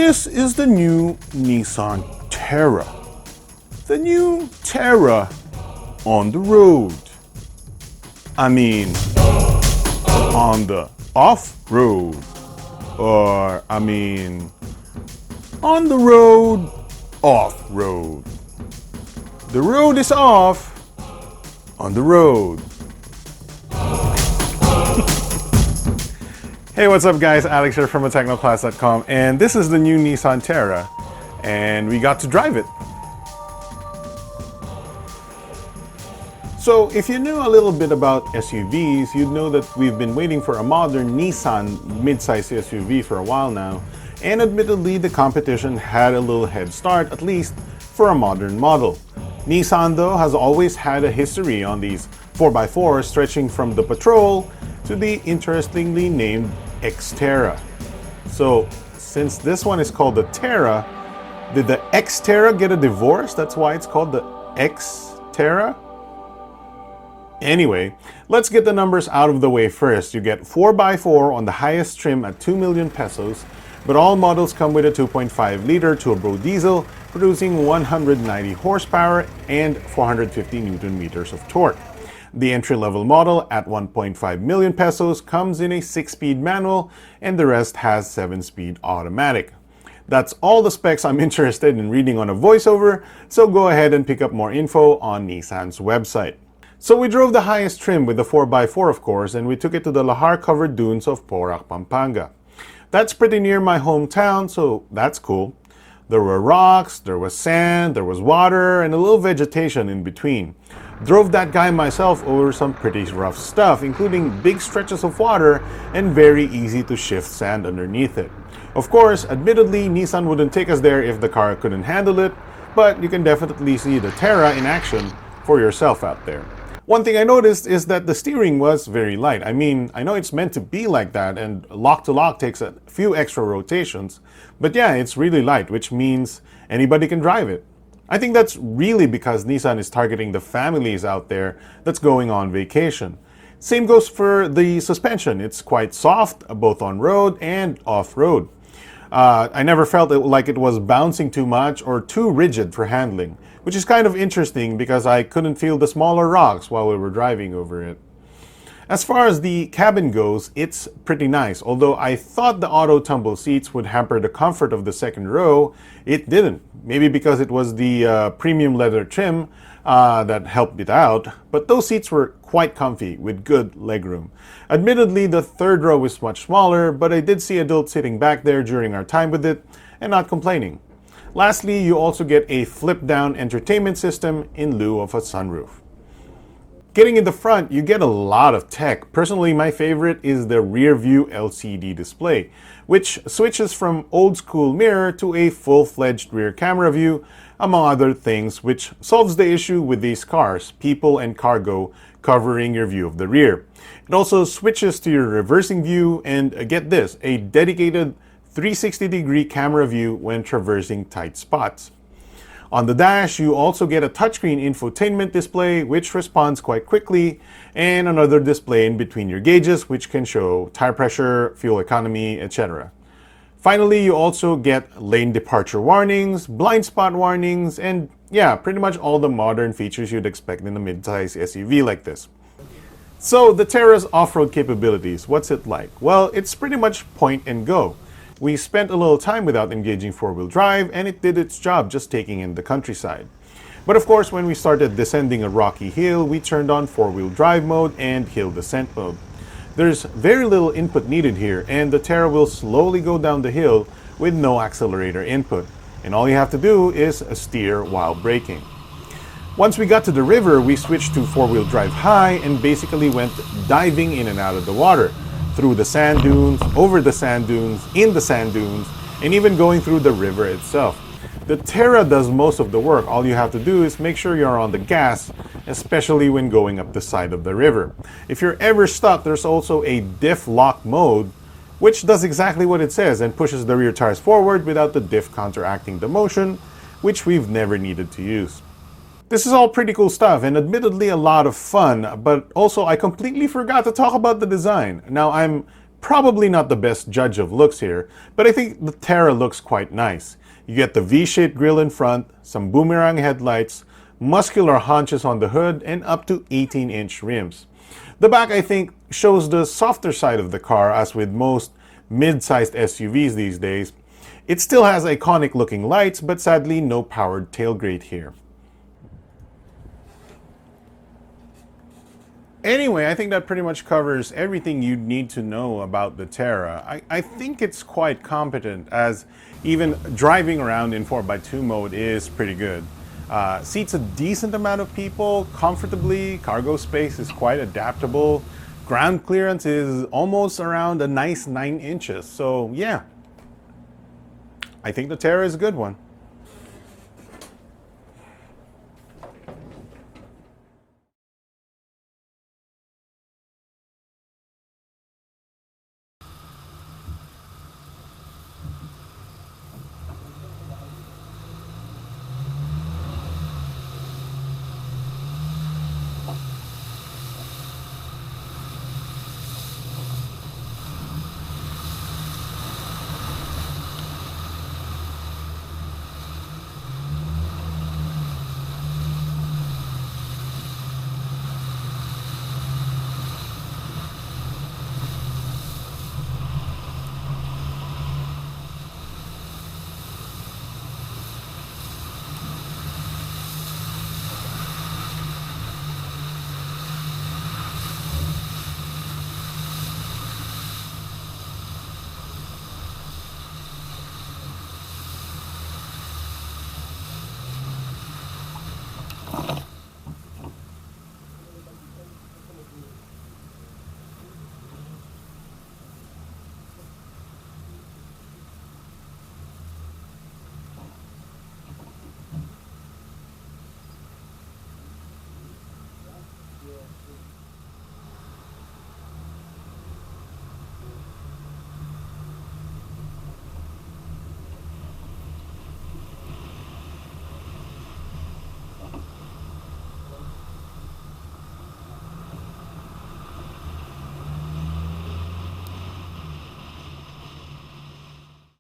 This is the new Nissan Terra. The new Terra on the road. I mean, on the off-road. Or, on the road, off-road. The road is off, on the road. Hey, what's up guys? Alex here from technoclass.com, and this is the new Nissan Terra, and we got to drive it. So if you knew a little bit about SUVs, you'd know that we've been waiting for a modern Nissan midsize SUV for a while now, and admittedly the competition had a little head start, at least for a modern model. Nissan though has always had a history on these 4x4 stretching from the Patrol to the interestingly named X-Terra. So since this one is called the Terra, did the X-Terra get a divorce? That's why it's called the X-Terra? Anyway, let's get the numbers out of the way first. You get 4x4 on the highest trim at 2 million pesos, but all models come with a 2.5 liter turbo diesel producing 190 horsepower and 450 newton meters of torque. The entry-level model at 1.5 million pesos comes in a 6-speed manual, and the rest has 7-speed automatic. That's all the specs I'm interested in reading on a voiceover, so go ahead and pick up more info on Nissan's website. So we drove the highest trim with the 4x4 of course, and we took it to the lahar-covered dunes of Porac, Pampanga. That's pretty near my hometown, so that's cool. There were rocks, there was sand, there was water, and a little vegetation in between. Drove that guy myself over some pretty rough stuff, including big stretches of water and very easy to shift sand underneath it. Of course, admittedly, Nissan wouldn't take us there if the car couldn't handle it, but you can definitely see the Terra in action for yourself out there. One thing I noticed is that the steering was very light. I know it's meant to be like that, and lock to lock takes a few extra rotations, but yeah, it's really light, which means anybody can drive it. I think that's really because Nissan is targeting the families out there that's going on vacation. Same goes for the suspension. It's quite soft, both on road and off-road. I never felt like it was bouncing too much or too rigid for handling, which is kind of interesting because I couldn't feel the smaller rocks while we were driving over it. As far as the cabin goes, it's pretty nice. Although I thought the auto tumble seats would hamper the comfort of the second row, it didn't. Maybe because it was the premium leather trim that helped it out, but those seats were quite comfy with good legroom. Admittedly, the third row is much smaller, but I did see adults sitting back there during our time with it and not complaining. Lastly, you also get a flip-down entertainment system in lieu of a sunroof. Getting in the front, you get a lot of tech. Personally, my favorite is the rear view LCD display, which switches from old school mirror to a full-fledged rear camera view, among other things, which solves the issue with these cars, people and cargo covering your view of the rear. It also switches to your reversing view and, get this, a dedicated 360-degree camera view when traversing tight spots. On the dash, you also get a touchscreen infotainment display which responds quite quickly, and another display in between your gauges which can show tire pressure, fuel economy, etc. Finally, you also get lane departure warnings, blind spot warnings, and yeah, pretty much all the modern features you'd expect in a mid-size SUV like this. So the Terra's off-road capabilities, what's it like? Well, it's pretty much point and go. We spent a little time without engaging four-wheel drive, and it did its job just taking in the countryside. But of course, when we started descending a rocky hill, we turned on four-wheel drive mode and hill descent mode. There's very little input needed here, and the Terra will slowly go down the hill with no accelerator input. And all you have to do is steer while braking. Once we got to the river, we switched to four-wheel drive high and basically went diving in and out of the water, through the sand dunes, over the sand dunes, in the sand dunes, and even going through the river itself. The Terra does most of the work. All you have to do is make sure you're on the gas, especially when going up the side of the river. If you're ever stuck, there's also a diff lock mode, which does exactly what it says and pushes the rear tires forward without the diff counteracting the motion, which we've never needed to use. This is all pretty cool stuff and admittedly a lot of fun, but also I completely forgot to talk about the design. Now I'm Probably not the best judge of looks here, but I think the Terra looks quite nice. You get the V-shaped grille in front, some boomerang headlights, muscular haunches on the hood, and up to 18-inch rims. The back, I think, shows the softer side of the car, as with most mid-sized SUVs these days. It still has iconic looking lights, but sadly no powered tailgate here. Anyway, I think that pretty much covers everything you'd need to know about the Terra. I think it's quite competent, as even driving around in 4x2 mode is pretty good. Seats a decent amount of people comfortably, cargo space is quite adaptable, ground clearance is almost around a nice 9 inches, so yeah. I think the Terra is a good one.